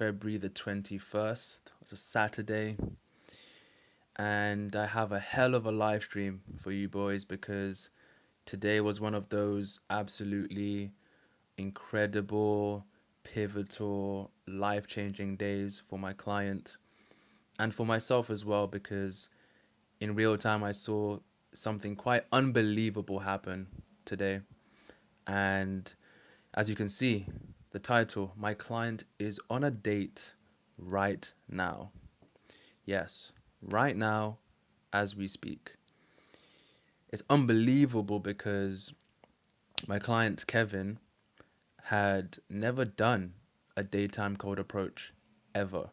February the 21st. It's a Saturday. And I have a hell of a live stream for you boys because today was one of those absolutely incredible, pivotal, life changing days for my client and for myself as well because in real time I saw something quite unbelievable happen today. And as you can see, the title, My Client is on a Date Right Now. Yes, right now as we speak. It's unbelievable because my client Kevin had never done a daytime cold approach ever,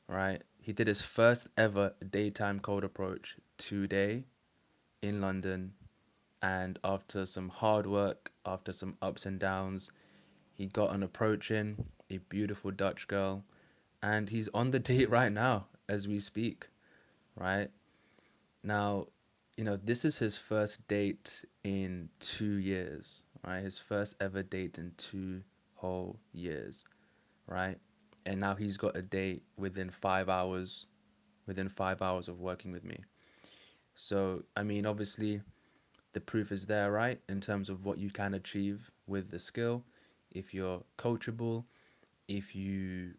right? He did his first ever daytime cold approach today in London, and after some hard work, after some ups and downs, he got an approach in, a beautiful Dutch girl, and he's on the date right now as we speak, right? Now, this is his first date in 2 years, right? His first ever date in 2 whole years, right? And now he's got a date within 5 hours of working with me. So, I mean, obviously, the proof is there, right? In terms of what you can achieve with the skill, if you're coachable, if you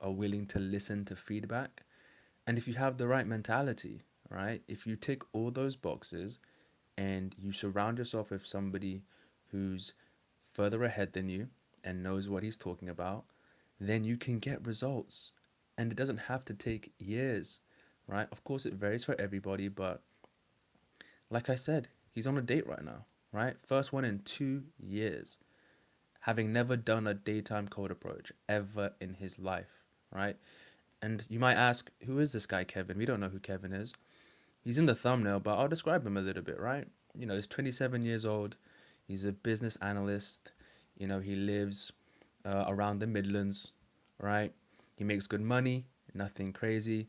are willing to listen to feedback, and if you have the right mentality, right? If you tick all those boxes and you surround yourself with somebody who's further ahead than you and knows what he's talking about, then you can get results. And it doesn't have to take years, right? Of course, it varies for everybody, but like I said, he's on a date right now, right? First one in 2 years, having never done a daytime cold approach ever in his life, right? And you might ask, who is this guy, Kevin? We don't know who Kevin is. He's in the thumbnail, but I'll describe him a little bit, right? He's 27 years old. He's a business analyst. He lives around the Midlands, right? He makes good money, nothing crazy.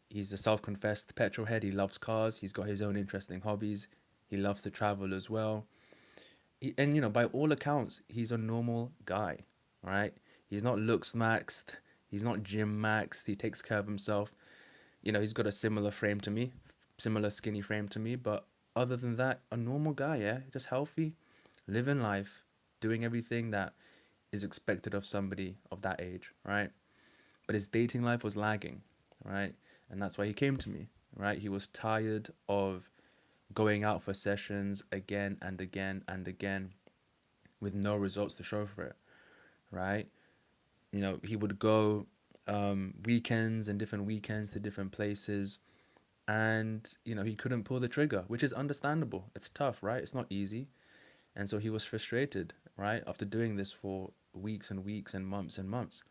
He's a self confessed petrol head. He loves cars. He's got his own interesting hobbies. He loves to travel as well. And, by all accounts, he's a normal guy, right? He's not looks maxed. He's not gym maxed. He takes care of himself. He's got a similar frame to me, similar skinny frame to me. But other than that, a normal guy, yeah? Just healthy, living life, doing everything that is expected of somebody of that age, right? But his dating life was lagging, right? And that's why he came to me, right? He was tired of going out for sessions again and again and again with no results to show for it, right? He would go weekends and different weekends to different places, and he couldn't pull the trigger, which is understandable. It's tough, right? It's not easy. And so he was frustrated, right? After doing this for weeks and weeks and months.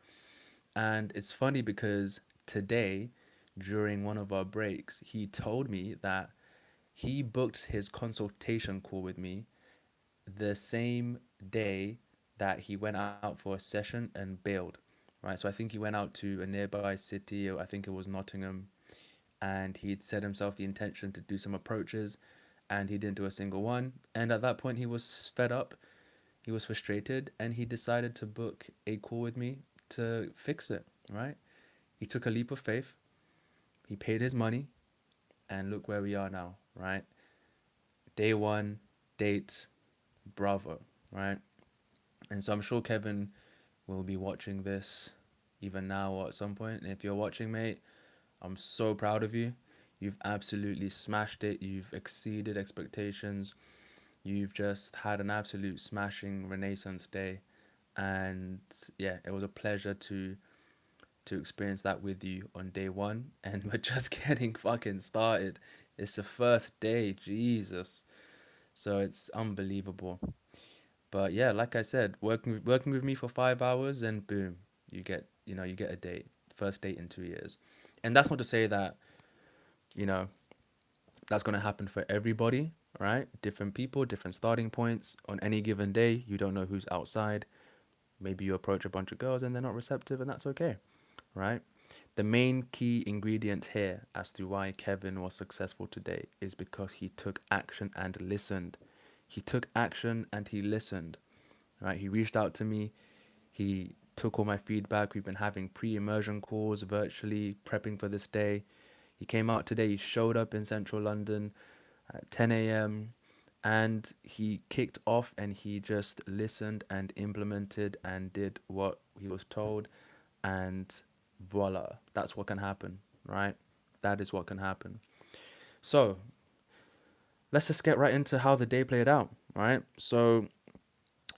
And it's funny because today, during one of our breaks, he told me that he booked his consultation call with me the same day that he went out for a session and bailed, right? So I think he went out to a nearby city, or I think it was Nottingham, and he'd set himself the intention to do some approaches, and he didn't do a single one. And at that point, he was fed up, he was frustrated, and he decided to book a call with me to fix it, right? He took a leap of faith, he paid his money, and look where we are now, right? Day one, date, bravo, right? And so I'm sure Kevin will be watching this even now or at some point. And if you're watching, mate, I'm so proud of you. You've absolutely smashed it. You've exceeded expectations. You've just had an absolute smashing Renaissance day. And yeah, it was a pleasure to experience that with you on day one. And we're just getting fucking started. It's the first day, Jesus. So it's unbelievable. But yeah, like I said, working with me for 5 hours and boom, you get a date, first date in 2 years. And that's not to say that, you know, that's gonna happen for everybody, right? Different people, different starting points. On any given day, you don't know who's outside. Maybe you approach a bunch of girls and they're not receptive, and that's okay, right? The main key ingredient here as to why Kevin was successful today is because he took action and listened. He took action and he listened, right? He reached out to me. He took all my feedback. We've been having pre-immersion calls virtually, prepping for this day. He came out today. He showed up in central London at 10 a.m. and he kicked off and he just listened and implemented and did what he was told. And voila, that's what can happen, right? That is what can happen. So let's just get right into how the day played out, right? So,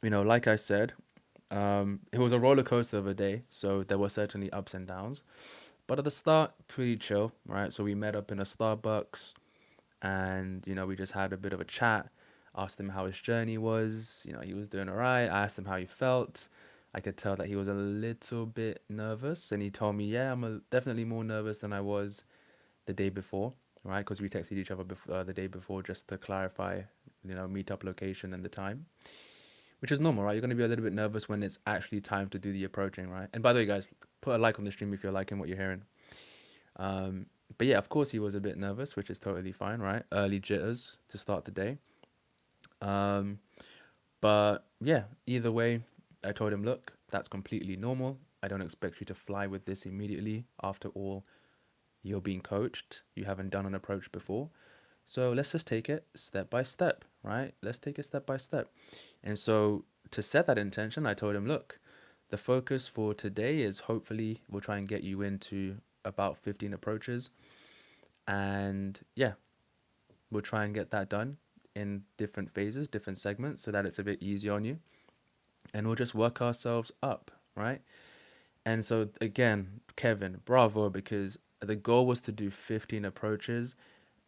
like I said, it was a roller coaster of a day. So there were certainly ups and downs. But at the start, pretty chill, right? So we met up in a Starbucks and, we just had a bit of a chat. Asked him how his journey was. He was doing all right. I asked him how he felt. I could tell that he was a little bit nervous. And he told me, yeah, definitely more nervous than I was the day before, right? Because we texted each other the day before just to clarify, meetup location and the time, which is normal, right? You're going to be a little bit nervous when it's actually time to do the approaching, right? And by the way, guys, put a like on the stream if you're liking what you're hearing. Um, but yeah, of course he was a bit nervous, which is totally fine, right? Early jitters to start the day. Um, but yeah, either way, I told him, look, that's completely normal. I don't expect you to fly with this immediately. After all, you're being coached. You haven't done an approach before. So let's just take it step by step, right? Let's take it step by step. And so to set that intention, I told him, look, the focus for today is hopefully we'll try and get you into about 15 approaches. And yeah, we'll try and get that done in different phases, different segments, so that it's a bit easier on you. And we'll just work ourselves up, right? And so again, Kevin, bravo, because the goal was to do 15 approaches.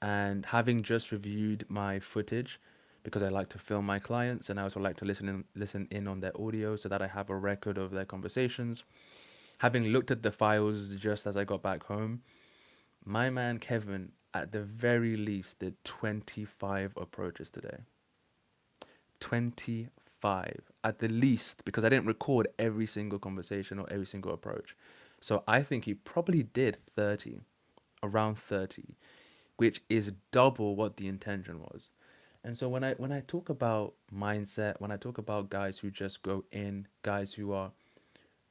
And having just reviewed my footage, because I like to film my clients and I also like to listen in on their audio so that I have a record of their conversations. Having looked at the files just as I got back home, my man Kevin, at the very least, did 25 approaches today. 25 at the least, because I didn't record every single conversation or every single approach. So I think he probably did 30, around 30, which is double what the intention was. And so when I talk about mindset, when I talk about guys who just go in, guys who are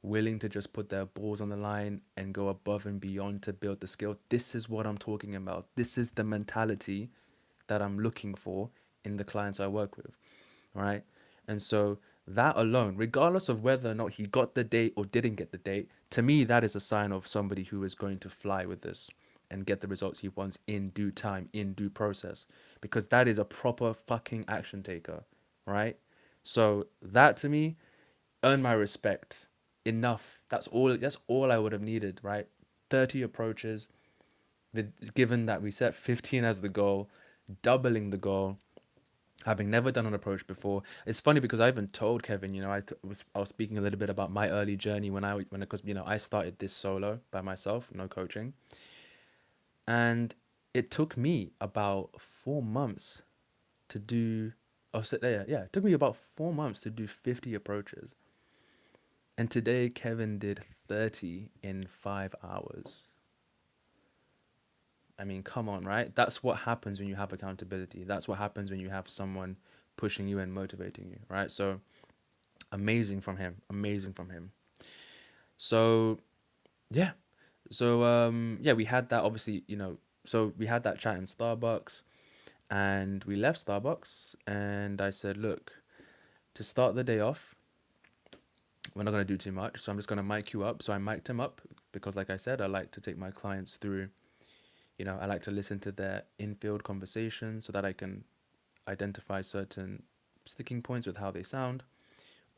willing to just put their balls on the line and go above and beyond to build the skill, this is what I'm talking about. This is the mentality that I'm looking for in the clients I work with, right? And so that alone, regardless of whether or not he got the date or didn't get the date, to me, that is a sign of somebody who is going to fly with this and get the results he wants in due time, in due process, because that is a proper fucking action taker, right? So that to me earned my respect enough. That's all I would have needed, right? 30 approaches, given that we set 15 as the goal, doubling the goal, having never done an approach before. It's funny because I even told Kevin, I was speaking a little bit about my early journey because I started this solo by myself, no coaching, and it took me about 4 months to do. Oh, so, yeah, it took me about 4 months to do 50 approaches, and today Kevin did 30 in 5 hours. I mean, come on, right? That's what happens when you have accountability. That's what happens when you have someone pushing you and motivating you, right? So amazing from him. Amazing from him. So yeah. So yeah, we had that obviously, so we had that chat in Starbucks and we left Starbucks and I said, look, to start the day off, we're not gonna do too much. So I'm just gonna mic you up. So I mic'd him up because like I said, I like to take my clients through, I like to listen to their in-field conversations so that I can identify certain sticking points with how they sound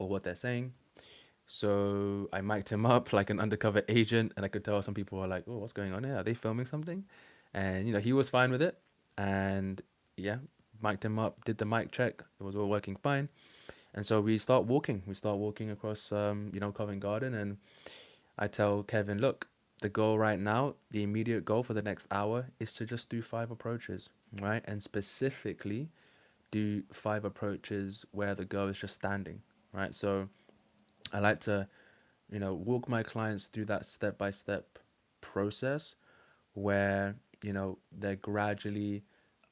or what they're saying. So I mic'd him up like an undercover agent, and I could tell some people were like, "Oh, what's going on here? Are they filming something?" And he was fine with it. And yeah, mic'd him up, did the mic check. It was all working fine. And so we start walking. We start walking across, Covent Garden, and I tell Kevin, look, the goal right now, the immediate goal for the next hour is to just do 5 approaches, right? And specifically do 5 approaches where the girl is just standing, right? So I like to, walk my clients through that step by step process where, they're gradually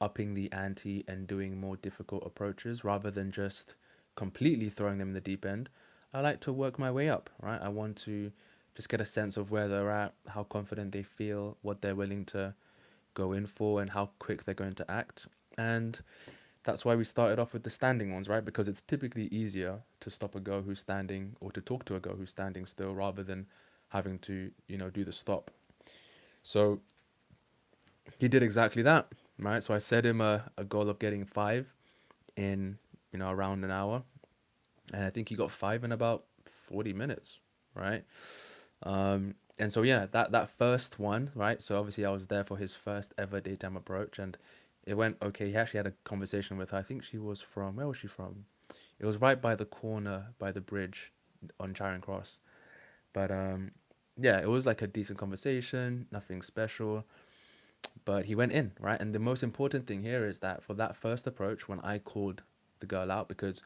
upping the ante and doing more difficult approaches rather than just completely throwing them in the deep end. I like to work my way up, right? I want to just get a sense of where they're at, how confident they feel, what they're willing to go in for, and how quick they're going to act. And that's why we started off with the standing ones, right? Because it's typically easier to stop a girl who's standing or to talk to a girl who's standing still rather than having to, do the stop. So he did exactly that, right? So I set him a goal of getting five in, around an hour. And I think he got five in about 40 minutes, right? And so yeah, that first one, right? So obviously I was there for his first ever daytime approach, and it went okay. He actually had a conversation with her. I think she was from, where was she from? It was right by the corner by the bridge on Charing Cross. But yeah, it was like a decent conversation, nothing special. But he went in, right? And the most important thing here is that for that first approach, when I called the girl out, because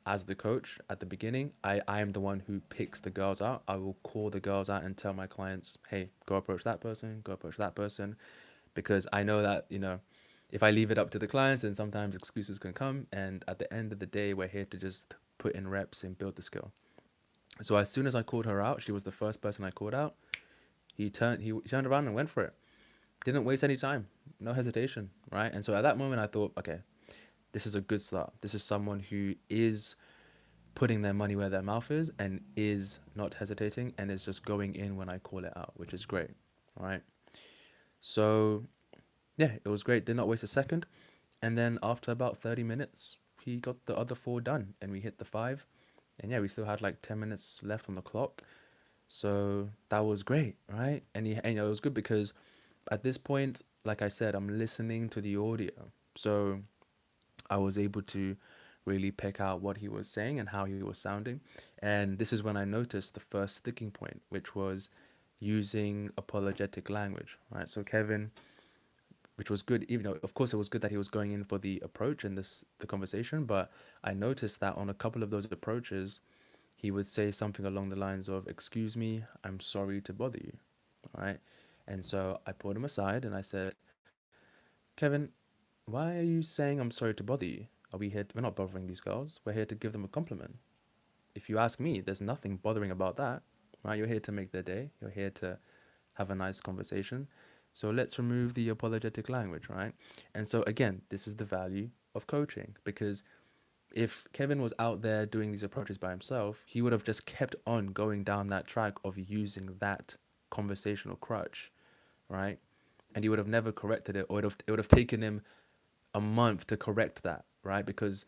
as the coach at the beginning, I am the one who picks the girls out. I will call the girls out and tell my clients, hey, go approach that person, go approach that person, because I know that, if I leave it up to the clients, then sometimes excuses can come. And at the end of the day, we're here to just put in reps and build the skill. So as soon as I called her out, she was the first person I called out. He turned around and went for it. Didn't waste any time, no hesitation, right? And so at that moment, I thought, okay, this is a good start. This is someone who is putting their money where their mouth is and is not hesitating and is just going in when I call it out, which is great, right? So yeah, it was great. Did not waste a second. And then after about 30 minutes, he got the other four done and we hit the five. And yeah, we still had like 10 minutes left on the clock. So that was great, right? And it was good because at this point, like I said, I'm listening to the audio. So I was able to really pick out what he was saying and how he was sounding. And this is when I noticed the first sticking point, which was using apologetic language, right? So Kevin, which was good, even though of course it was good that he was going in for the approach and the conversation, but I noticed that on a couple of those approaches, he would say something along the lines of, "Excuse me, I'm sorry to bother you," right? And so I pulled him aside and I said, "Kevin, why are you saying I'm sorry to bother you? We're not bothering these girls. We're here to give them a compliment. If you ask me, there's nothing bothering about that, right? You're here to make their day. You're here to have a nice conversation. So let's remove the apologetic language, right?" And so again, this is the value of coaching, because if Kevin was out there doing these approaches by himself, he would have just kept on going down that track of using that conversational crutch, right? And he would have never corrected it, or it would have taken him a month to correct that, right? Because,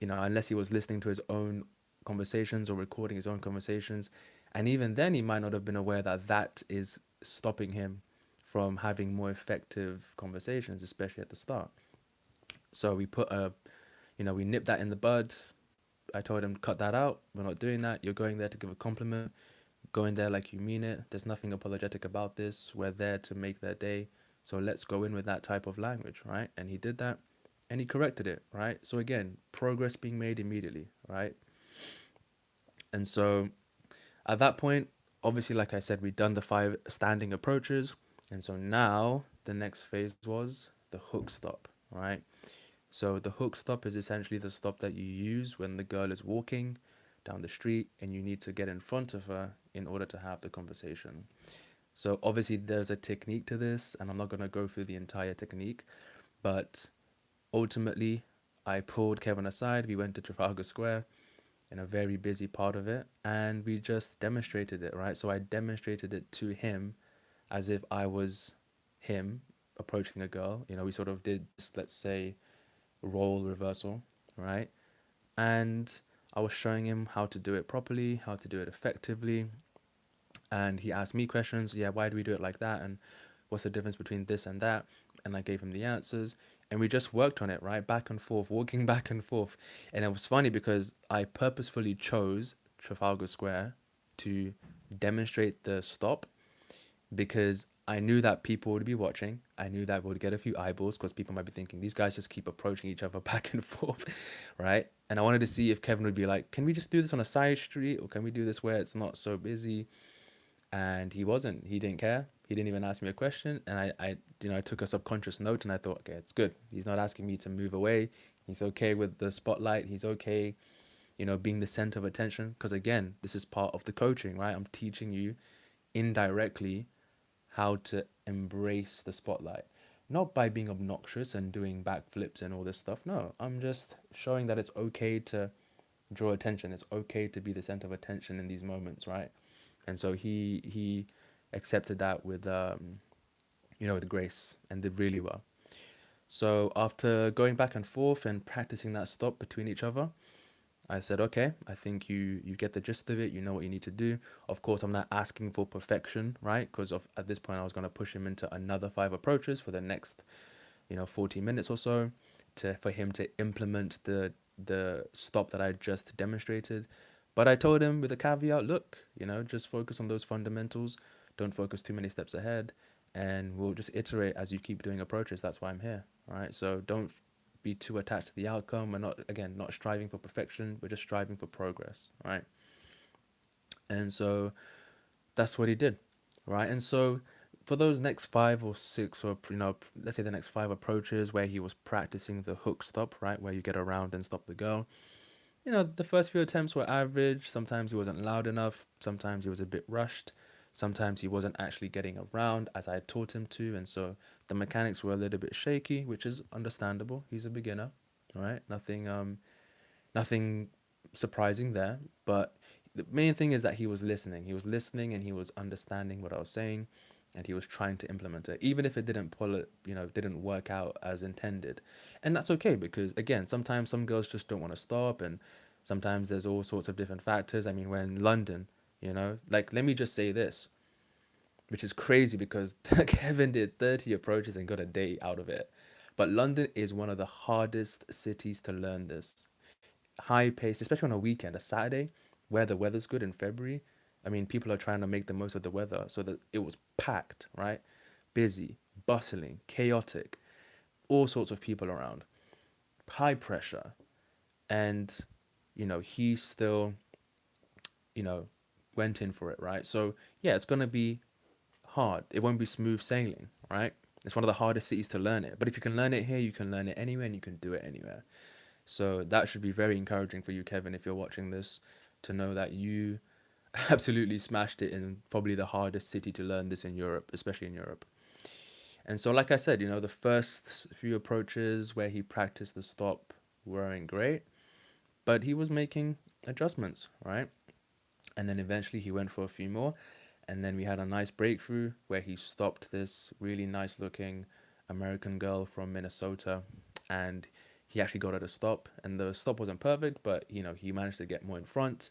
unless he was listening to his own conversations or recording his own conversations, and even then, he might not have been aware that that is stopping him from having more effective conversations, especially at the start. So we nipped that in the bud. I told him, cut that out. We're not doing that. You're going there to give a compliment. Go in there like you mean it. There's nothing apologetic about this. We're there to make their day. So let's go in with that type of language, right? And he did that and he corrected it, right? So again, progress being made immediately, right? And so at that point, obviously, like I said, we'd done the five standing approaches. And so now the next phase was the hook stop, right? So the hook stop is essentially the stop that you use when the girl is walking down the street and you need to get in front of her in order to have the conversation. So obviously there's a technique to this, and I'm not going to go through the entire technique, but ultimately I pulled Kevin aside. We went to Trafalgar Square in a very busy part of it, and we just demonstrated it, right? So I demonstrated it to him as if I was him approaching a girl. We sort of did this, let's say, role reversal, right? And I was showing him how to do it properly, how to do it effectively. And he asked me questions. Yeah, why do we do it like that? And what's the difference between this and that? And I gave him the answers. And we just worked on it, right? Back and forth, walking back and forth. And it was funny because I purposefully chose Trafalgar Square to demonstrate the stop, because I knew that people would be watching. I knew that we would get a few eyeballs because people might be thinking, these guys just keep approaching each other back and forth, right? And I wanted to see if Kevin would be like, can we just do this on a side street, or can we do this where it's not so busy? And he wasn't. He didn't care. He didn't even ask me a question. And I took a subconscious note and I thought, okay, it's good. He's not asking me to move away. He's okay with the spotlight. He's okay, being the center of attention. Because again, this is part of the coaching, right? I'm teaching you indirectly how to embrace the spotlight. Not by being obnoxious and doing backflips and all this stuff. No, I'm just showing that it's okay to draw attention. It's okay to be the center of attention in these moments, right? And so he accepted that with with grace and did really well. So after going back and forth and practicing that stop between each other, I said, okay, I think you get the gist of it. You know what you need to do. Of course, I'm not asking for perfection, right? Because of at this point, I was going to push him into another 5 approaches for the next 40 minutes or so, for him to implement the stop that I just demonstrated. But I told him with a caveat, look, just focus on those fundamentals. Don't focus too many steps ahead, and we'll just iterate as you keep doing approaches. That's why I'm here, all right? So don't be too attached to the outcome. We're not striving for perfection. We're just striving for progress, right? And so that's what he did, right? And so for those next 5 or 6, or let's say the next 5 approaches where he was practicing the hook stop, right, where you get around and stop the girl, the first few attempts were average. Sometimes he wasn't loud enough. Sometimes he was a bit rushed. Sometimes he wasn't actually getting around as I had taught him to. And so the mechanics were a little bit shaky, which is understandable. He's a beginner, right? Nothing surprising there. But the main thing is that he was listening. He was listening and he was understanding what I was saying, and he was trying to implement it, even if it didn't work out as intended. And that's okay, because again, sometimes some girls just don't want to stop, and sometimes there's all sorts of different factors. I mean, we're in London, like, let me just say this, which is crazy because Kevin did 30 approaches and got a day out of it. But London is one of the hardest cities to learn this. High pace, especially on a weekend, a Saturday, where the weather's good in February. I mean, people are trying to make the most of the weather, so that it was packed, right? Busy, bustling, chaotic, all sorts of people around, high pressure. And, he still, you know, went in for it, right? So, yeah, it's going to be hard. It won't be smooth sailing, right? It's one of the hardest cities to learn it. But if you can learn it here, you can learn it anywhere, and you can do it anywhere. So that should be very encouraging for you, Kevin, if you're watching this, to know that you absolutely smashed it in probably the hardest city to learn this in Europe, especially in Europe. And so, like I said, the first few approaches where he practiced the stop weren't great, but he was making adjustments, right? And then eventually he went for a few more. And then we had a nice breakthrough where he stopped this really nice looking American girl from Minnesota. And he actually got her to stop. And the stop wasn't perfect, but, he managed to get more in front.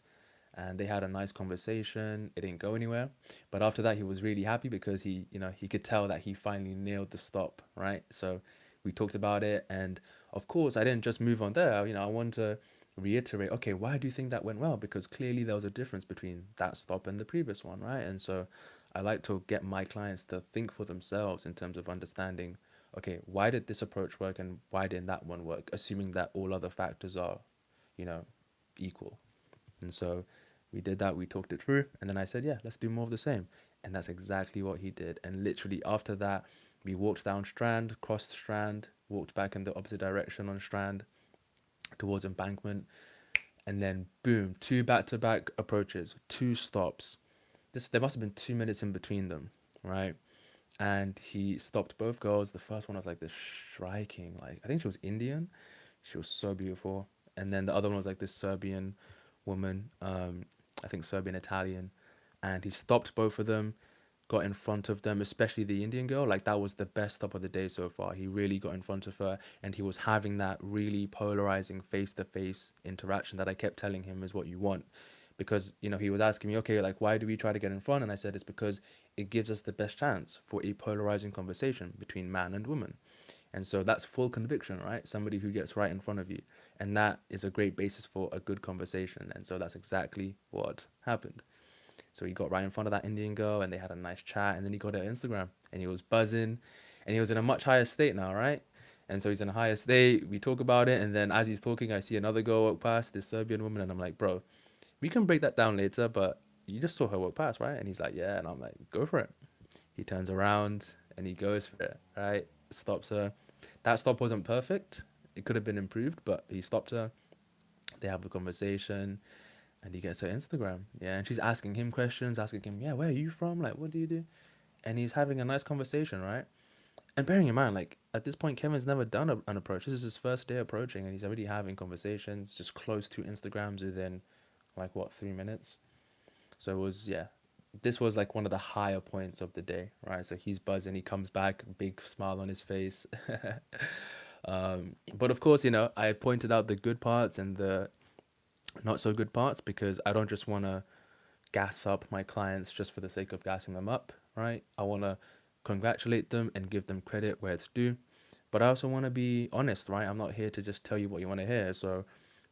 And they had a nice conversation. It didn't go anywhere. But after that, he was really happy because he could tell that he finally nailed the stop, right? So we talked about it. And of course, I didn't just move on there. I want to reiterate, okay, why do you think that went well? Because clearly there was a difference between that stop and the previous one, right? And so I like to get my clients to think for themselves in terms of understanding, okay, why did this approach work and why didn't that one work, assuming that all other factors are, you know, equal. And so we did that, we talked it through, and then I said, yeah, let's do more of the same. And that's exactly what he did. And literally after that, we walked down Strand, crossed Strand, walked back in the opposite direction on Strand towards Embankment, and then boom, 2 back-to-back approaches, 2 stops. There must have been 2 minutes in between them, right? And he stopped both girls. The first one was like this striking, like I think she was Indian. She was so beautiful. And then the other one was like this Serbian woman, I think Serbian Italian. And he stopped both of them, got in front of them, especially the Indian girl. Like that was the best stop of the day so far. He really got in front of her, and he was having that really polarizing face-to-face interaction that I kept telling him is what you want. Because, he was asking me, okay, like, why do we try to get in front? And I said, it's because it gives us the best chance for a polarizing conversation between man and woman. And so that's full conviction, right? Somebody who gets right in front of you. And that is a great basis for a good conversation. And so that's exactly what happened. So he got right in front of that Indian girl and they had a nice chat. And then he got her Instagram and he was buzzing and he was in a much higher state now, right? And so he's in a higher state. We talk about it. And then as he's talking, I see another girl walk past, this Serbian woman. And I'm like, bro, we can break that down later, but you just saw her walk past, right? And he's like, yeah. And I'm like, go for it. He turns around and he goes for it, right? Stops her. That stop wasn't perfect. It could have been improved, but he stopped her. They have a conversation, and he gets her Instagram. Yeah, and she's asking him questions, asking him, yeah, where are you from? Like, what do you do? And he's having a nice conversation, right? And bearing in mind, like at this point, Kevin's never done an approach. This is his first day approaching, and he's already having conversations, just close to Instagrams within, like what, 3 minutes. So it was, yeah, this was like one of the higher points of the day, right? So he's buzzing. He comes back, big smile on his face. But of course, I pointed out the good parts and the not so good parts because I don't just want to gas up my clients just for the sake of gassing them up, right? I want to congratulate them and give them credit where it's due. But I also want to be honest, right? I'm not here to just tell you what you want to hear. So,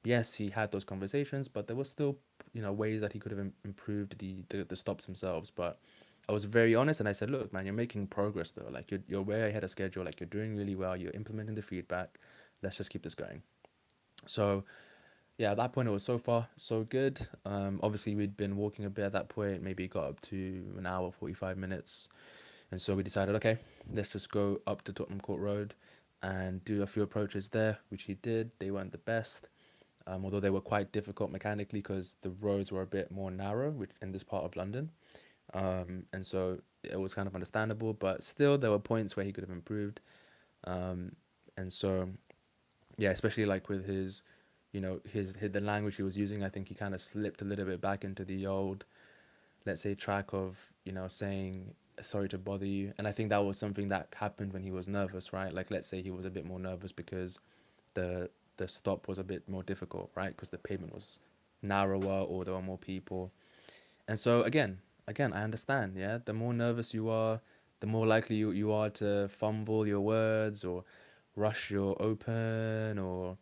yes, he had those conversations, but there was still, ways that he could have improved the stops themselves. But I was very honest and I said, look, man, you're making progress though. Like you're way ahead of schedule. Like you're doing really well. You're implementing the feedback. Let's just keep this going. So yeah, at that point it was so far so good. Obviously we'd been walking a bit at that point, maybe got up to an hour, 45 minutes. And so we decided, okay, let's just go up to Tottenham Court Road and do a few approaches there, which he did. They weren't the best, although they were quite difficult mechanically because the roads were a bit more narrow which in this part of London. And so it was kind of understandable, but still there were points where he could have improved. Um, and so, yeah, especially like with his, the language he was using, I think he kind of slipped a little bit back into the old, let's say, track of, saying sorry to bother you. And I think that was something that happened when he was nervous, right? Like, let's say he was a bit more nervous because the the stop was a bit more difficult, right? Because the pavement was narrower or there were more people. And so again, I understand, yeah? The more nervous you are, the more likely you are to fumble your words or rush your open or,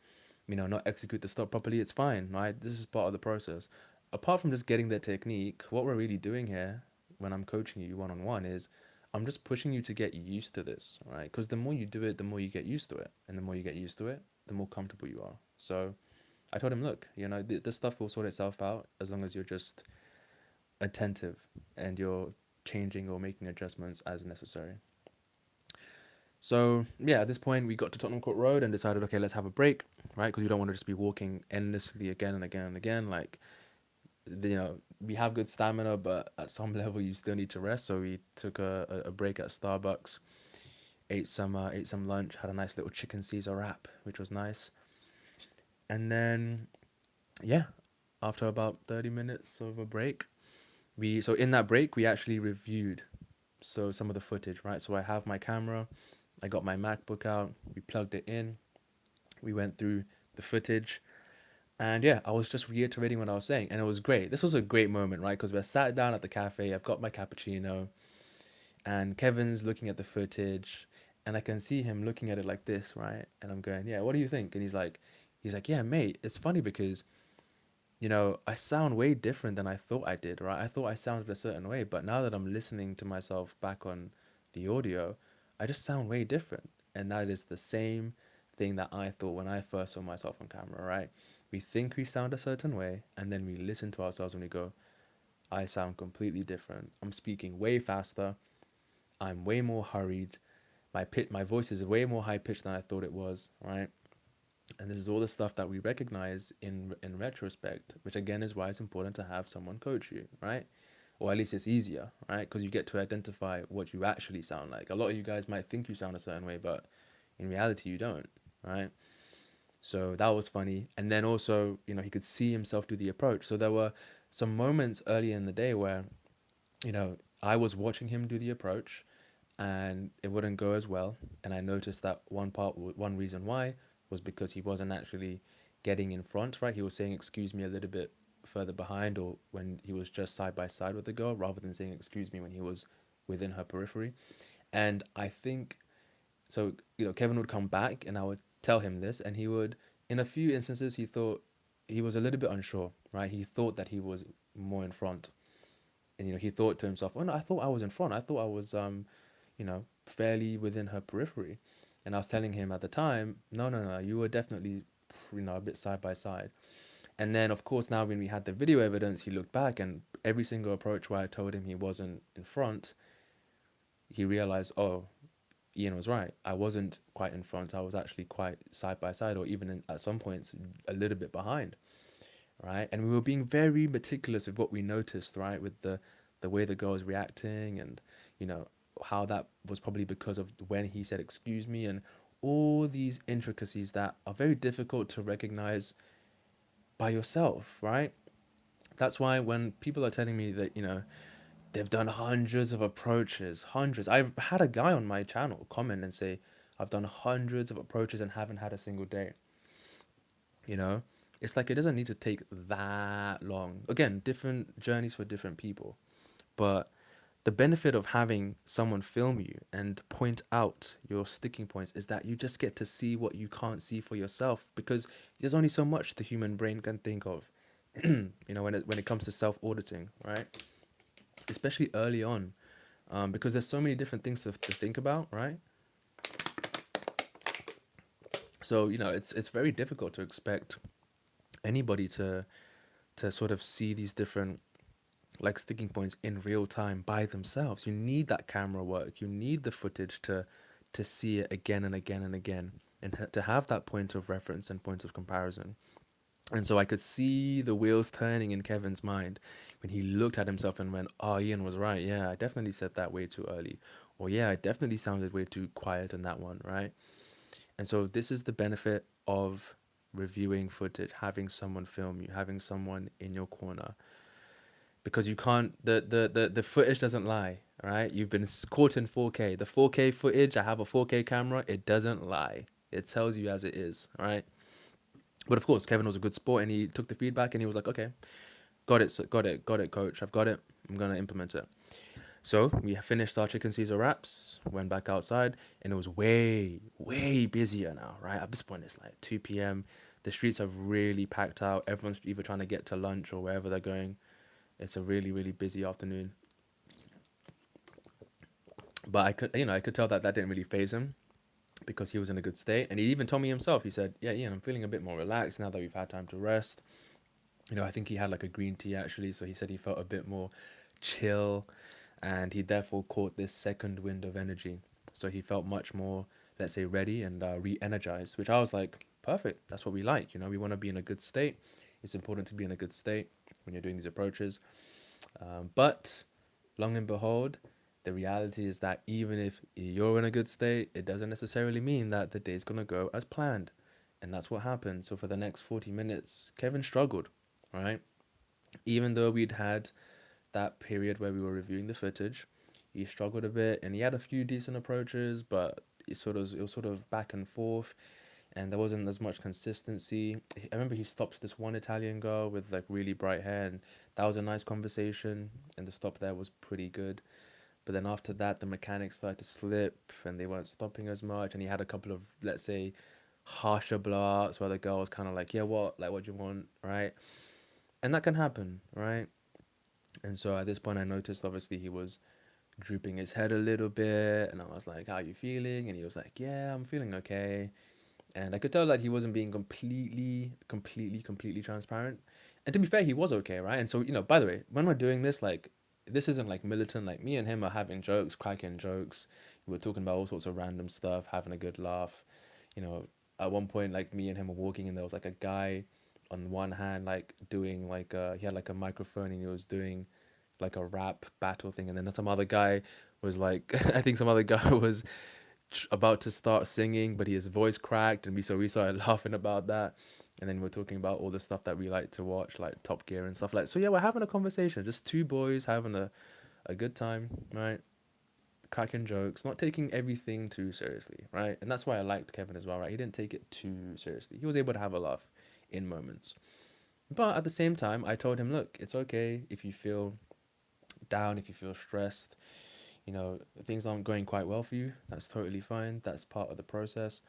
not execute the stop properly. It's fine, right? This is part of the process. Apart from just getting the technique, what we're really doing here when I'm coaching you one on one is I'm just pushing you to get used to this, right? Because the more you do it, the more you get used to it. And the more you get used to it, the more comfortable you are. So I told him, look, this stuff will sort itself out as long as you're just attentive and you're changing or making adjustments as necessary. So yeah, at this point we got to Tottenham Court Road and decided, okay, let's have a break, right? Because you don't want to just be walking endlessly again and again and again. Like, we have good stamina, but at some level you still need to rest. So we took a break at Starbucks, ate some lunch, had a nice little chicken Caesar wrap, which was nice. And then yeah, after about 30 minutes of a break, so in that break we actually reviewed some of the footage, right? So I have my camera, I got my MacBook out, we plugged it in, we went through the footage, and yeah, I was just reiterating what I was saying, and it was great. This was a great moment, right? Because we're sat down at the cafe, I've got my cappuccino, and Kevin's looking at the footage, and I can see him looking at it like this, right? And I'm going, yeah, what do you think? And he's like, yeah, mate, it's funny because I sound way different than I thought I did, right? I thought I sounded a certain way, but now that I'm listening to myself back on the audio, I just sound way different. And that is the same thing that I thought when I first saw myself on camera, right? We think we sound a certain way, and then we listen to ourselves and we go, I sound completely different. I'm speaking way faster. I'm way more hurried. My voice is way more high pitched than I thought it was, right? And this is all the stuff that we recognize in retrospect, which again is why it's important to have someone coach you, right? Or at least it's easier, right? Because you get to identify what you actually sound like. A lot of you guys might think you sound a certain way, but in reality you don't, right? So that was funny. And then also, he could see himself do the approach. So there were some moments early in the day where, I was watching him do the approach and it wouldn't go as well. And I noticed that one reason why was because he wasn't actually getting in front, right? He was saying, excuse me, a little bit further behind, or when he was just side by side with the girl, rather than saying, excuse me, when he was within her periphery. And I think, so, Kevin would come back and I would tell him this, and he would, in a few instances, he thought he was a little bit unsure, right? He thought that he was more in front. And, he thought to himself, oh no, I thought I was in front. I thought I was, fairly within her periphery. And I was telling him at the time, no, no, no, you were definitely, a bit side by side. And then, of course, now when we had the video evidence, he looked back and every single approach where I told him he wasn't in front, he realized, oh, Ian was right. I wasn't quite in front. I was actually quite side by side, or even at some points a little bit behind. right? And we were being very meticulous with what we noticed, right? With the way the girl was reacting, and you know how that was probably because of when he said excuse me, and all these intricacies that are very difficult to recognize by yourself, right? That's why when people are telling me that, they've done hundreds of approaches, hundreds. I've had a guy on my channel comment and say, I've done hundreds of approaches and haven't had a single day. You know, it's like it doesn't need to take that long. Again, different journeys for different people. But the benefit of having someone film you and point out your sticking points is that you just get to see what you can't see for yourself, because there's only so much the human brain can think of. When it comes to self auditing, right? Especially early on, because there's so many different things to think about, right? So it's very difficult to expect anybody to sort of see these different like sticking points in real time by themselves. You need that camera work. You need the footage to see it again and again and again, and to have that point of reference and point of comparison. And so I could see the wheels turning in Kevin's mind when he looked at himself and went, "Oh, Ian was right. Yeah, I definitely said that way too early." Or, "Yeah, I definitely sounded way too quiet in that one," right? And so this is the benefit of reviewing footage, having someone film you, having someone in your corner, because you can't the footage doesn't lie, right? You've been caught in 4K. The 4K footage, I have a 4K camera, it doesn't lie. It tells you as it is, right? But of course, Kevin was a good sport and he took the feedback and he was like, "Okay, got it, got it, coach. I've got it. I'm gonna implement it." So we finished our chicken Caesar wraps, went back outside, and it was way, way busier now, right? At this point, it's like 2 p.m. The streets have really packed out. Everyone's either trying to get to lunch or wherever they're going. It's a really, really busy afternoon. But I could tell that didn't really phase him, because he was in a good state. And he even told me himself, he said, "Yeah, Ian, I'm feeling a bit more relaxed now that we've had time to rest." I think he had like a green tea actually. So he said he felt a bit more chill, and he therefore caught this second wind of energy. So he felt much more, let's say, ready and re-energized, which I was like, perfect. That's what we like. We want to be in a good state. It's important to be in a good state when you're doing these approaches. But long and behold, the reality is that even if you're in a good state, it doesn't necessarily mean that the day's going to go as planned. And that's what happened. So for the next 40 minutes, Kevin struggled, right? Even though we'd had that period where we were reviewing the footage, he struggled a bit, and he had a few decent approaches, but it was sort of back and forth, and there wasn't as much consistency. I remember he stopped this one Italian girl with like really bright hair, and that was a nice conversation, and the stop there was pretty good. But then after that, the mechanics started to slip, and they weren't stopping as much, and he had a couple of, let's say, harsher blowouts where the girl was kind of like, "Yeah, what? Like, what do you want?" Right? And that can happen, right? And so at this point, I noticed obviously he was drooping his head a little bit, and I was like, "How are you feeling?" And he was like, "Yeah, I'm feeling okay." And I could tell that he wasn't being completely transparent. And to be fair, he was okay, right? And so, by the way, when we're doing this, like, this isn't like militant. Like, me and him are having jokes, cracking jokes. We're talking about all sorts of random stuff, having a good laugh. You know, at one point, like, me and him were walking, and there was like a guy on one hand, like, doing like he had like a microphone, and he was doing like a rap battle thing, and then some other guy was like, I think some other guy was about to start singing, but his voice cracked, and we started laughing about that. And then we're talking about all the stuff that we like to watch, like Top Gear and stuff like. So yeah, we're having a conversation, just two boys having a good time, right? Cracking jokes, not taking everything too seriously, right? And that's why I liked Kevin as well, right? He didn't take it too seriously. He was able to have a laugh in moments. But at the same time, I told him, look, it's okay if you feel down, if you feel stressed, things aren't going quite well for you. That's totally fine. That's part of the process.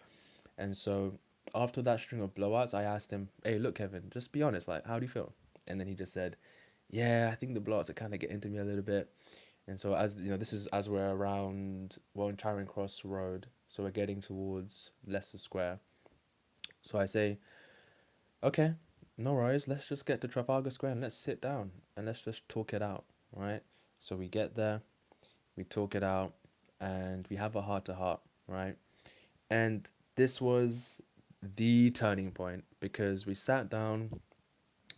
And so after that string of blowouts, I asked him, "Hey, look, Kevin, just be honest. Like, how do you feel?" And then he just said, "Yeah, I think the blowouts are kind of getting to me a little bit." And so as this is as we're around, well, on Charing Cross Road, so we're getting towards Leicester Square. So I say, "Okay, no worries. Let's just get to Trafalgar Square and let's sit down and let's just talk it out, right?" So we get there, we talk it out, and we have a heart to heart, right? And this was the turning point, because we sat down,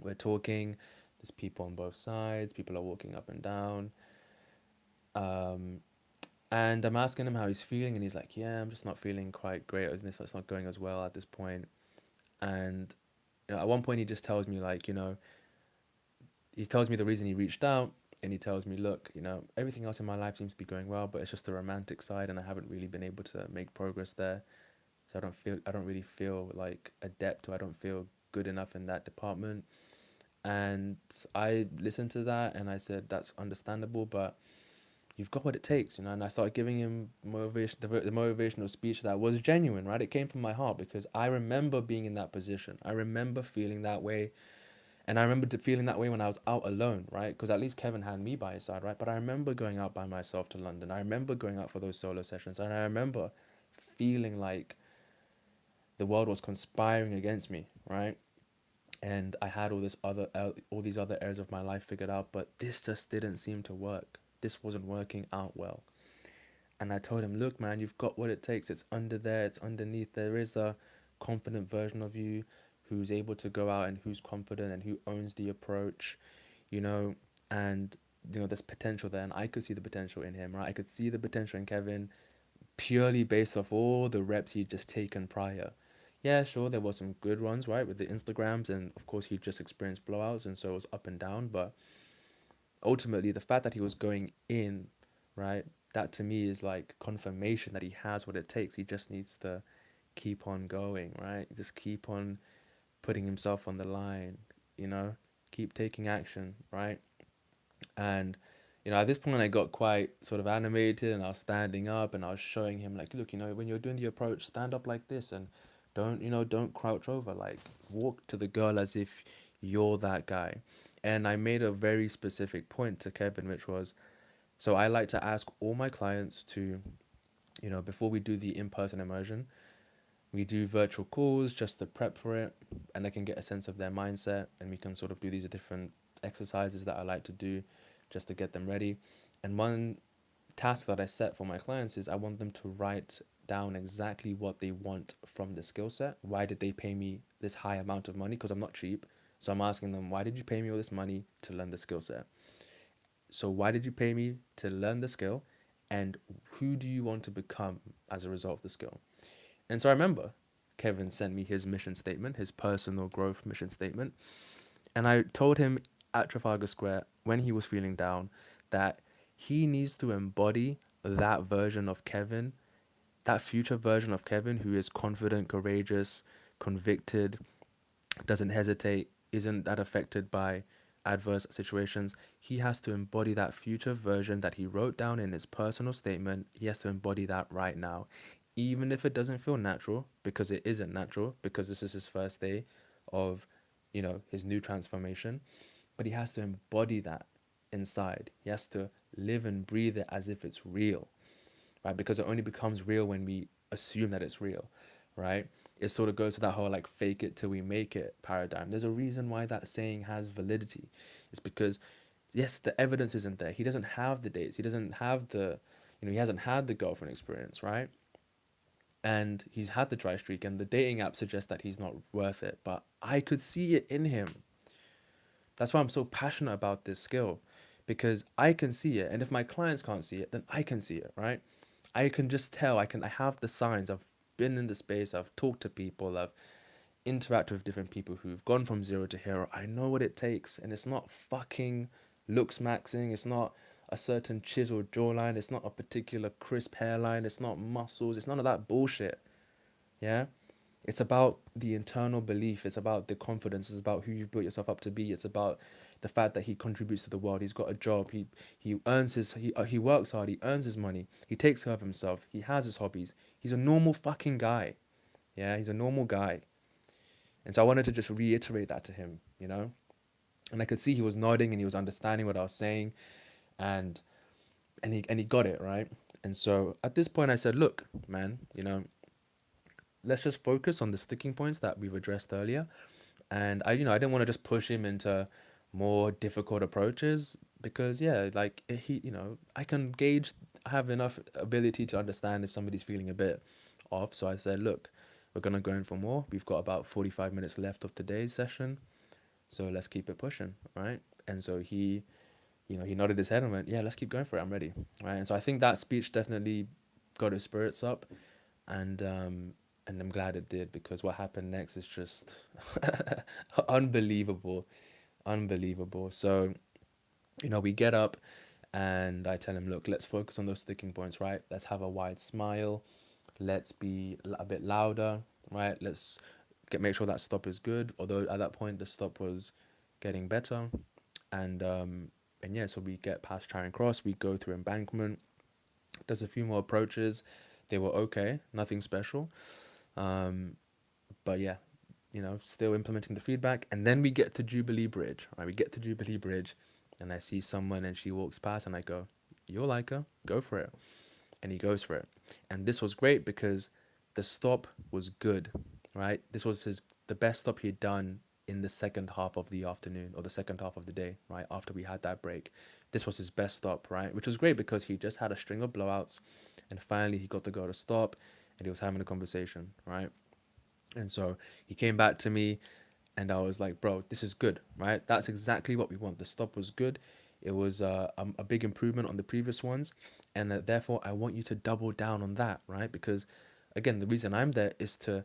We're talking. There's people on both sides. People are walking up and down. Um, and I'm asking him how he's feeling, and he's like, "Yeah, I'm just not feeling quite great. It's not going as well at this point." And at one point, he just tells me like, he tells me the reason he reached out, and he tells me, "Look, everything else in my life seems to be going well, but it's just the romantic side, and I haven't really been able to make progress there. So I don't really feel like adept, or I don't feel good enough in that department." And I listened to that, and I said, "That's understandable, but you've got what it takes," And I started giving him motivation, the motivational speech that was genuine, right? It came from my heart because I remember being in that position. I remember feeling that way, and I remember feeling that way when I was out alone, right? Because at least Kevin had me by his side, right? But I remember going out by myself to London. I remember going out for those solo sessions, and I remember feeling like the world was conspiring against me, right? And I had all these other areas of my life figured out, but this just didn't seem to work. This wasn't working out well. And I told him, "Look, man, you've got what it takes. It's under there. It's underneath. There is a confident version of you who's able to go out and who's confident and who owns the approach, you know, and there's potential there." And I could see the potential in him, right? I could see the potential in Kevin purely based off all the reps he'd just taken prior. Yeah, sure, there was some good ones, right, with the Instagrams, and of course he just experienced blowouts, and so it was up and down. But ultimately, the fact that he was going in, right, that to me is like confirmation that he has what it takes. He just needs to keep on going, right? Just keep on putting himself on the line, you know, keep taking action, right? And at this point, I got quite sort of animated, and I was standing up, and I was showing him like, "Look, when you're doing the approach, stand up like this, and don't crouch over. Like, walk to the girl as if you're that guy." And I made a very specific point to Kevin, which was, so I like to ask all my clients to, before we do the in-person immersion, we do virtual calls just to prep for it, and I can get a sense of their mindset, and we can sort of do these different exercises that I like to do just to get them ready. And one task that I set for my clients is I want them to write down exactly what they want from the skill set. Why did they pay me this high amount of money? Because I'm not cheap. So I'm asking them, why did you pay me all this money to learn the skill set? So why did you pay me to learn the skill? And who do you want to become as a result of the skill? And so I remember Kevin sent me his mission statement, his personal growth mission statement. And I told him at Trafalgar Square when he was feeling down that he needs to embody that version of Kevin, that future version of Kevin who is confident, courageous, convicted, doesn't hesitate, isn't that affected by adverse situations. He has to embody that future version that he wrote down in his personal statement. He has to embody that right now. Even if it doesn't feel natural, because it isn't natural, because this is his first day of, his new transformation. But he has to embody that inside. He has to live and breathe it as if it's real, right? Because it only becomes real when we assume that it's real, right? It sort of goes to that whole like fake it till we make it paradigm. There's a reason why that saying has validity. It's because, yes, the evidence isn't there. He doesn't have the dates. He doesn't have he hasn't had the girlfriend experience, right? And he's had the dry streak, and the dating app suggests that he's not worth it. But I could see it in him. That's why I'm so passionate about this skill, because I can see it. And if my clients can't see it, then I can see it, right? I can just tell. I have the signs. I've been in the space. I've talked to people. I've interacted with different people who've gone from zero to hero. I know what it takes. And it's not fucking looks maxing. It's not a certain chiseled jawline. It's not a particular crisp hairline. It's not muscles. It's none of that bullshit. Yeah? It's about the internal belief. It's about the confidence. It's about who you've built yourself up to be. It's about the fact that he contributes to the world. He's got a job. He earns he works hard. He earns his money. He takes care of himself. He has his hobbies. He's a normal fucking guy. Yeah, he's a normal guy. And so I wanted to just reiterate that to him, And I could see he was nodding and he was understanding what I was saying, and he got it, right? And so at this point I said, "Look, man, let's just focus on the sticking points that we've addressed earlier." And I didn't want to just push him into more difficult approaches, because yeah, like I can gauge, I have enough ability to understand if somebody's feeling a bit off. So I said, "Look, we're gonna go in for more. We've got about 45 minutes left of today's session. So let's keep it pushing, right? And so he nodded his head and went, yeah, let's keep going for it. I'm ready, right? And so I think that speech definitely got his spirits up, and I'm glad it did, because what happened next is just unbelievable, unbelievable. So we get up, and I tell him, look, let's focus on those sticking points, right? Let's have a wide smile. Let's be a bit louder, right? Let's make sure that stop is good. Although at that point the stop was getting better, and yeah, so we get past Charing Cross, we go through Embankment. There's a few more approaches. They were okay, nothing special. Um, but yeah, still implementing the feedback. And then we get to Jubilee Bridge, right? We get to Jubilee Bridge, and I see someone, and she walks past, and I go, "You'll like her, go for it." And he goes for it. And this was great because the stop was good, right? This was the best stop he had done in the second half of the afternoon, or the second half of the day, right? After we had that break. This was his best stop, right? Which was great because he just had a string of blowouts, and finally he got to go to stop, and he was having a conversation, right? And so he came back to me, and I was like, bro, this is good, right? That's exactly what we want. The stop was good. It was a big improvement on the previous ones. And therefore, I want you to double down on that, right? Because again, the reason I'm there is to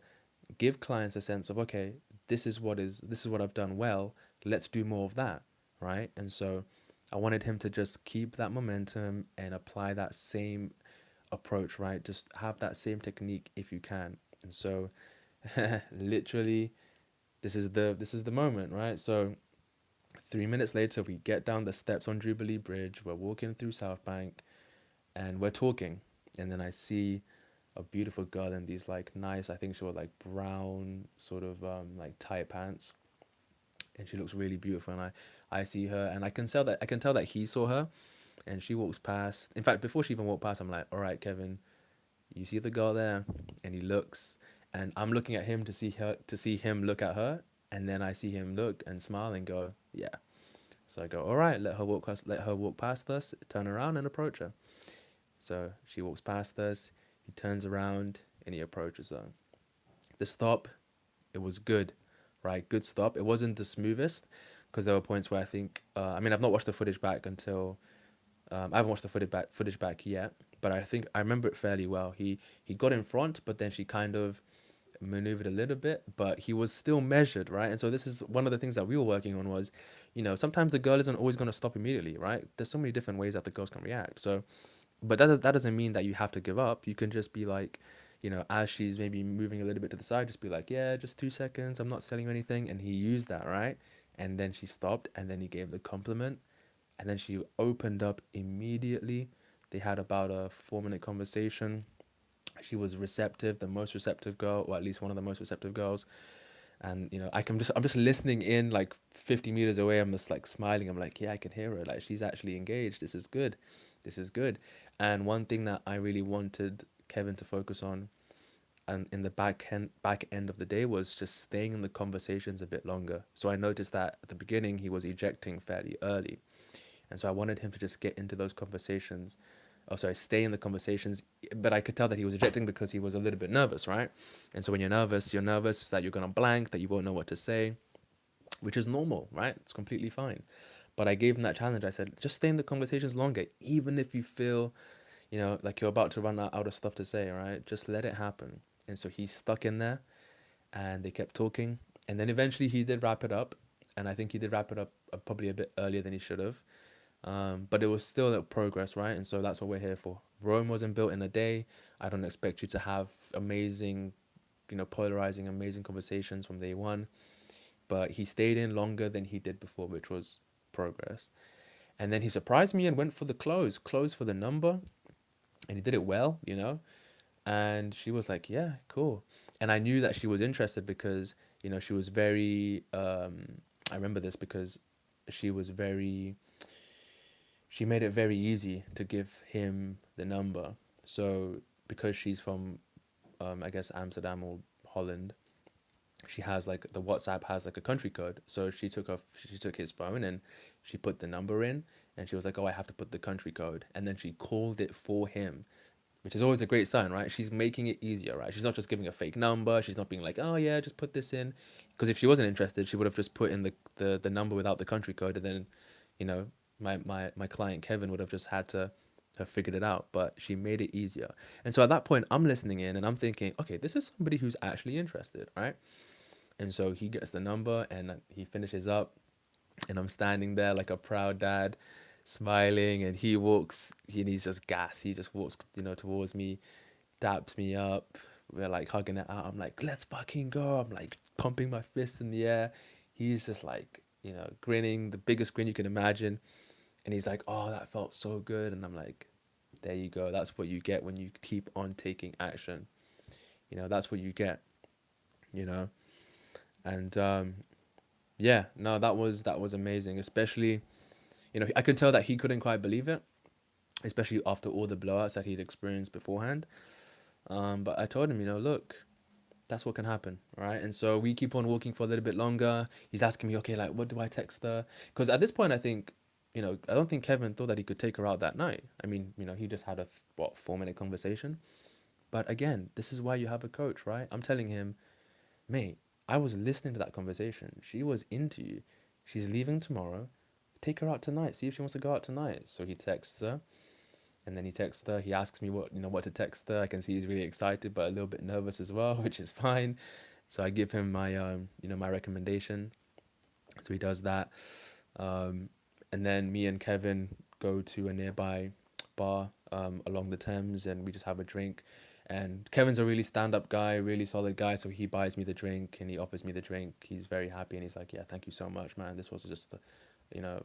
give clients a sense of, okay, this is what I've done well. Let's do more of that, right? And so I wanted him to just keep that momentum and apply that same approach, right? Just have that same technique if you can. And so literally, this is the moment, right? So 3 minutes later, we get down the steps on Jubilee Bridge. We're walking through South Bank, and we're talking. And then I see a beautiful girl in these like nice, I think she was like brown sort of like tight pants, and she looks really beautiful. And I see her, and I can tell that he saw her, and she walks past. In fact, before she even walked past, I'm like, all right, Kevin, you see the girl there? And he looks, and I'm looking at him to see him look at her, and then I see him look and smile and go, yeah. So I go, all right, let her walk past us, turn around and approach her. So she walks past us, he turns around and he approaches her. The stop, it was good, right? Good stop. It wasn't the smoothest, because there were points where I think, I mean, I've not watched the footage back until I haven't watched the footage back yet, but I think I remember it fairly well. He got in front, but then she kind of maneuvered a little bit, but he was still measured, right? And so this is one of the things that we were working on was, sometimes the girl isn't always going to stop immediately, right? There's so many different ways that the girls can react. So, but that doesn't mean that you have to give up. You can just be like, as she's maybe moving a little bit to the side, just be like, yeah, just 2 seconds. I'm not selling you anything. And he used that, right? And then she stopped, and then he gave the compliment, and then she opened up immediately. They had about a 4 minute conversation. She was receptive, the most receptive girl, or at least one of the most receptive girls. And I'm just listening in like 50 meters away. I'm just like smiling. I'm like, yeah, I can hear her. Like, she's actually engaged. This is good. This is good. And one thing that I really wanted Kevin to focus on, and in the back end of the day, was just staying in the conversations a bit longer. So I noticed that at the beginning he was ejecting fairly early, and so I wanted him to just get into those conversations. Oh, sorry, stay in the conversations. But I could tell that he was ejecting because he was a little bit nervous, right? And so when you're nervous that you're going to blank, that you won't know what to say, which is normal, right? It's completely fine. But I gave him that challenge. I said, just stay in the conversations longer, even if you feel, like you're about to run out of stuff to say, right? Just let it happen. And so he stuck in there, and they kept talking. And then eventually he did wrap it up. And I think he did wrap it up probably a bit earlier than he should have. But it was still a progress, right? And so that's what we're here for. Rome wasn't built in a day. I don't expect you to have amazing, polarizing, amazing conversations from day one. But he stayed in longer than he did before, which was progress. And then he surprised me and went for the close for the number. And he did it well, And she was like, yeah, cool. And I knew that she was interested because, she was very, I remember this because she was very, she made it very easy to give him the number. So because she's from, I guess Amsterdam or Holland, she has like the WhatsApp has like a country code. So she took his phone and she put the number in, and she was like, oh, I have to put the country code, and then she called it for him, which is always a great sign, right? She's making it easier, right? She's not just giving a fake number. She's not being like, oh yeah, just put this in. Because if she wasn't interested, she would have just put in the number without the country code, and then, you know, my client Kevin would have just had to have figured it out. But she made it easier. And so at that point, I'm listening in and I'm thinking, okay, this is somebody who's actually interested, right? And so he gets the number and he finishes up, and I'm standing there like a proud dad, smiling, and he walks. He's just gas. He just walks, towards me, daps me up. We're like hugging it out. I'm like, let's fucking go. I'm like pumping my fist in the air. He's just like, grinning, the biggest grin you can imagine. And he's like, oh, that felt so good. And I'm like, there you go. That's what you get when you keep on taking action. That's what you get, you know? And yeah, no, that was amazing. Especially, I could tell that he couldn't quite believe it, especially after all the blowouts that he'd experienced beforehand. But I told him, look, that's what can happen, right? And so we keep on walking for a little bit longer. He's asking me, okay, like, what do I text her? Because at this point, I think, I don't think Kevin thought that he could take her out that night. I mean, he just had a 4-minute conversation. But again, this is why you have a coach, right? I'm telling him, mate, I was listening to that conversation. She was into you. She's leaving tomorrow. Take her out tonight. See if she wants to go out tonight. So he texts her, and then he texts her. He asks me what to text her. I can see he's really excited, but a little bit nervous as well, which is fine. So I give him my my recommendation. So he does that, and then me and Kevin go to a nearby bar along the Thames, and we just have a drink. And Kevin's a really stand-up guy, really solid guy. So he buys me the drink and he offers me the drink. He's very happy and he's like, "Yeah, thank you so much, man. This was just,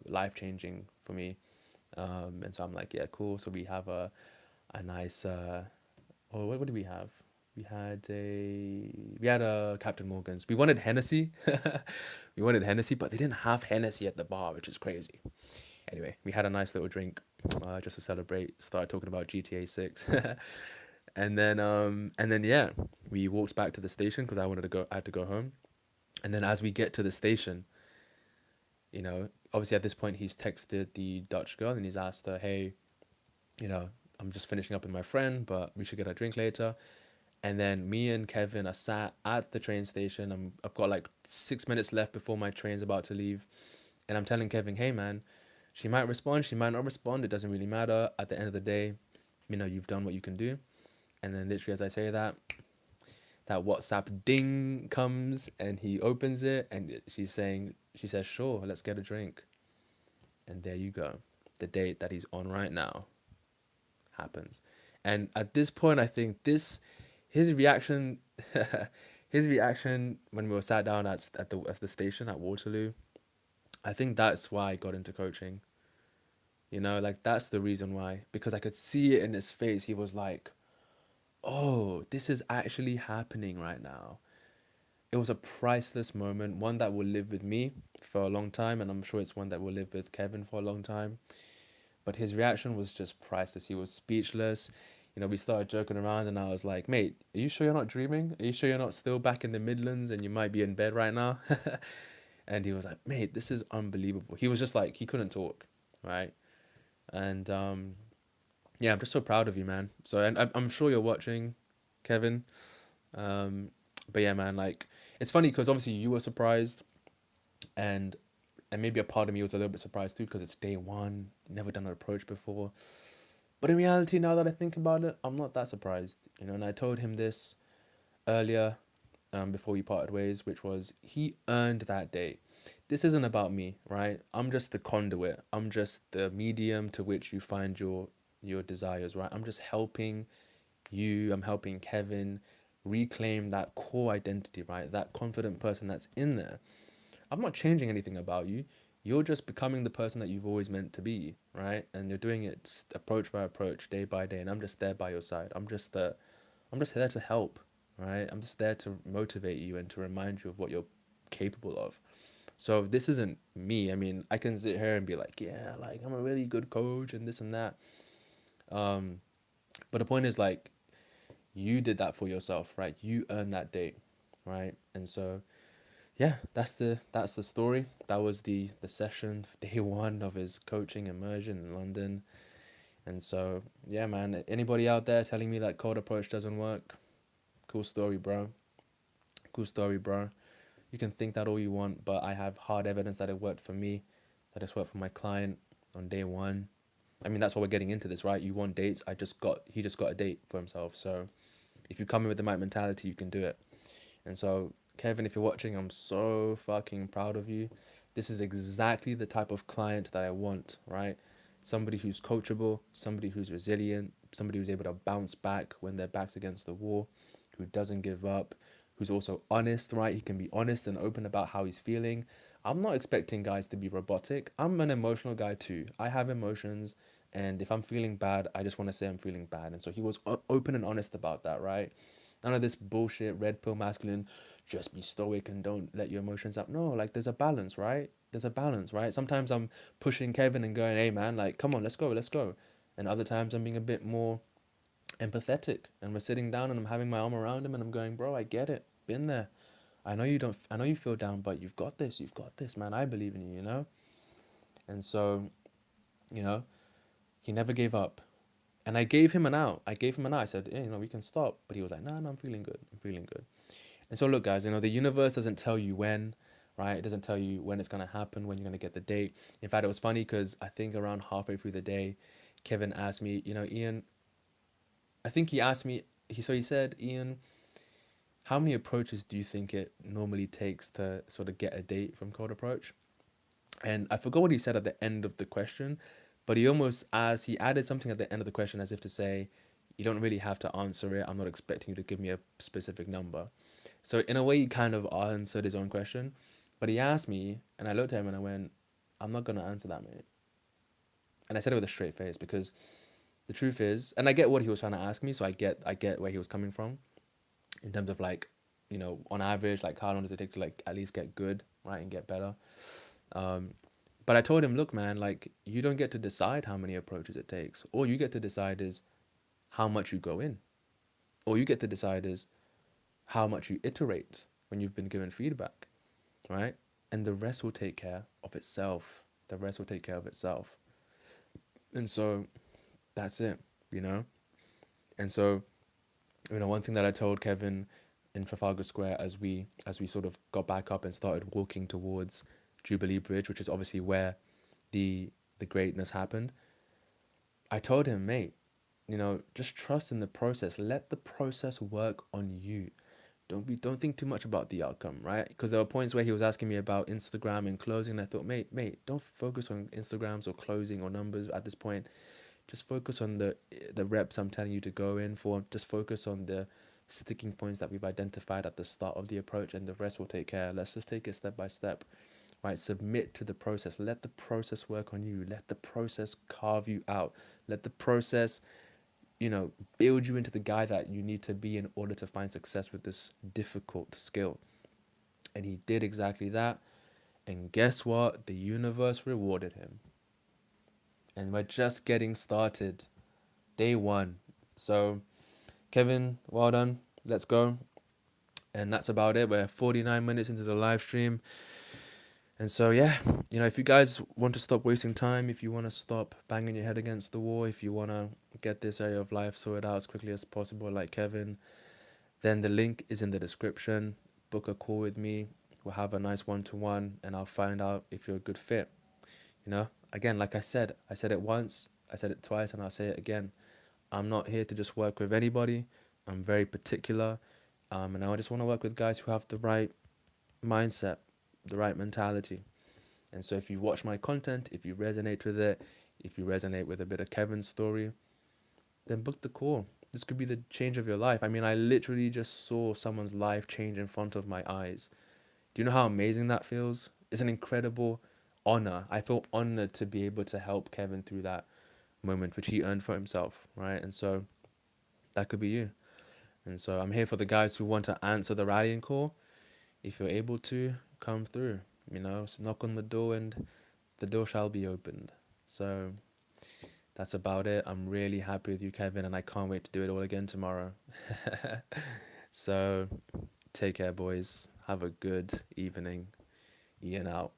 life-changing for me." And so I'm like, "Yeah, cool." So we have a nice. Oh, what did we have? We had a Captain Morgan's. We wanted Hennessy. We wanted Hennessy, but they didn't have Hennessy at the bar, which is crazy. Anyway, we had a nice little drink just to celebrate. Started talking about GTA 6. And then yeah, we walked back to the station because I had to go home. And then as we get to the station, obviously at this point he's texted the Dutch girl and he's asked her, "Hey, you know, I'm just finishing up with my friend, but we should get a drink later." And then me and Kevin are sat at the train station. I've got like 6 minutes left before my train's about to leave. And I'm telling Kevin, "Hey man, she might respond, she might not respond. It doesn't really matter. At the end of the day, you've done what you can do." And then literally as I say that, that WhatsApp ding comes and he opens it and she says, "Sure, let's get a drink." And there you go. The date that he's on right now happens. And at this point, I think his reaction, his reaction when we were sat down at the station at Waterloo, I think that's why I got into coaching. Like that's the reason why, because I could see it in his face. He was like, "Oh, this is actually happening right now." It was a priceless moment, one that will live with me for a long time, and I'm sure it's one that will live with Kevin for a long time. But his reaction was just priceless. He was speechless. We started joking around, and I was like, "Mate, are you sure you're not dreaming? Are you sure you're not still back in the Midlands and you might be in bed right now?" And he was like, "Mate, this is unbelievable." He was just like, he couldn't talk, right? And yeah, I'm just so proud of you, man. So, and I'm sure you're watching, Kevin. Um, but yeah, man, like it's funny because obviously you were surprised, and maybe a part of me was a little bit surprised too because it's day one, never done an approach before. But in reality, now that I think about it, I'm not that surprised, And I told him this earlier, before we parted ways, which was he earned that date. This isn't about me, right? I'm just the conduit. I'm just the medium to which you find your desires, right? I'm just helping you. I'm helping Kevin reclaim that core identity, right? That confident person that's in there. I'm not changing anything about you. You're just becoming the person that you've always meant to be, right? And you're doing it just approach by approach, day by day, and I'm just there by your side. I'm just there to help, right? I'm just there to motivate you and to remind you of what you're capable of. So this isn't me. I mean, I can sit here and be like, "Yeah, like I'm a really good coach and this and that." Um, but the point is like you did that for yourself, right? You earned that date, right? And so yeah, that's the story. That was the session, day one of his coaching immersion in London. And so, yeah, man, anybody out there telling me that cold approach doesn't work, cool story, bro. Cool story, bro. You can think that all you want, but I have hard evidence that it worked for me, that it's worked for my client on day one. I mean, that's why we're getting into this, right? You want dates. He just got a date for himself. So if you come in with the right mentality, you can do it. And so, Kevin, if you're watching, I'm so fucking proud of you. This is exactly the type of client that I want, right? Somebody who's coachable, somebody who's resilient, somebody who's able to bounce back when their back's against the wall, who doesn't give up, who's also honest, right? He can be honest and open about how he's feeling. I'm not expecting guys to be robotic. I'm an emotional guy too. I have emotions, and if I'm feeling bad, I just want to say I'm feeling bad. And so he was open and honest about that, right? None of this bullshit red pill masculine, just be stoic and don't let your emotions up. No, like there's a balance, right? There's a balance, right? Sometimes I'm pushing Kevin and going, hey man, like come on, let's go, let's go. And other times I'm being a bit more empathetic and we're sitting down and I'm having my arm around him and I'm going, bro, I get it. Been there. I know you feel down, but you've got this, man. I believe in you, you know? And so, you know, he never gave up. And I gave him an out. I gave him an out. I said, hey, we can stop. But he was like, no, I'm feeling good. I'm feeling good. And so, look, guys, the universe doesn't tell you when, right? It doesn't tell you when it's going to happen, when you're going to get the date. In fact, it was funny because I think around halfway through the day, Kevin asked me, Ian, I think he asked me, he said, Ian, how many approaches do you think it normally takes to sort of get a date from cold approach? And I forgot what he said at the end of the question, but he added something at the end of the question as if to say, you don't really have to answer it. I'm not expecting you to give me a specific number. So in a way, he kind of answered his own question, but he asked me, and I looked at him and I went, I'm not gonna answer that, mate. And I said it with a straight face because the truth is, and I get what he was trying to ask me, so I get where he was coming from in terms of like, on average, like how long does it take to like at least get good, right, and get better. Um, but I told him, look, man, like you don't get to decide how many approaches it takes. All you get to decide is how much you go in. All you get to decide is how much you iterate when you've been given feedback, right? And the rest will take care of itself. The rest will take care of itself. And so that's it, you know? And so, one thing that I told Kevin in Trafalgar Square as we sort of got back up and started walking towards Jubilee Bridge, which is obviously where the greatness happened. I told him, mate, just trust in the process. Let the process work on you. Don't think too much about the outcome, right? Because there were points where he was asking me about Instagram and closing, and I thought, mate, don't focus on Instagrams or closing or numbers at this point. Just focus on the reps I'm telling you to go in for. Just focus on the sticking points that we've identified at the start of the approach, and the rest will take care. Let's just take it step by step, right? Submit to the process. Let the process work on you. Let the process carve you out. Let the process, build you into the guy that you need to be in order to find success with this difficult skill. And he did exactly that. And guess what? The universe rewarded him. And we're just getting started. Day one. So, Kevin, well done. Let's go. And that's about it. We're 49 minutes into the live stream. And so, yeah, if you guys want to stop wasting time, if you want to stop banging your head against the wall, if you want to get this area of life sorted out as quickly as possible, like Kevin, then the link is in the description. Book a call with me. We'll have a nice one-to-one and I'll find out if you're a good fit. Again, like I said it once, I said it twice, and I'll say it again. I'm not here to just work with anybody. I'm very particular. And I just want to work with guys who have the right mindset, the right mentality. And so if you watch my content, if you resonate with it, if you resonate with a bit of Kevin's story, then book the call. This could be the change of your life. I mean, I literally just saw someone's life change in front of my eyes. Do you know how amazing that feels? It's an incredible honor. I feel honored to be able to help Kevin through that moment, which he earned for himself, right? And so that could be you. And so I'm here for the guys who want to answer the rallying call. If you're able to, come through. Knock on the door and the door shall be opened. So that's about it. I'm really happy with you, Kevin, and I can't wait to do it all again tomorrow. So take care, boys. Have a good evening. Ian out.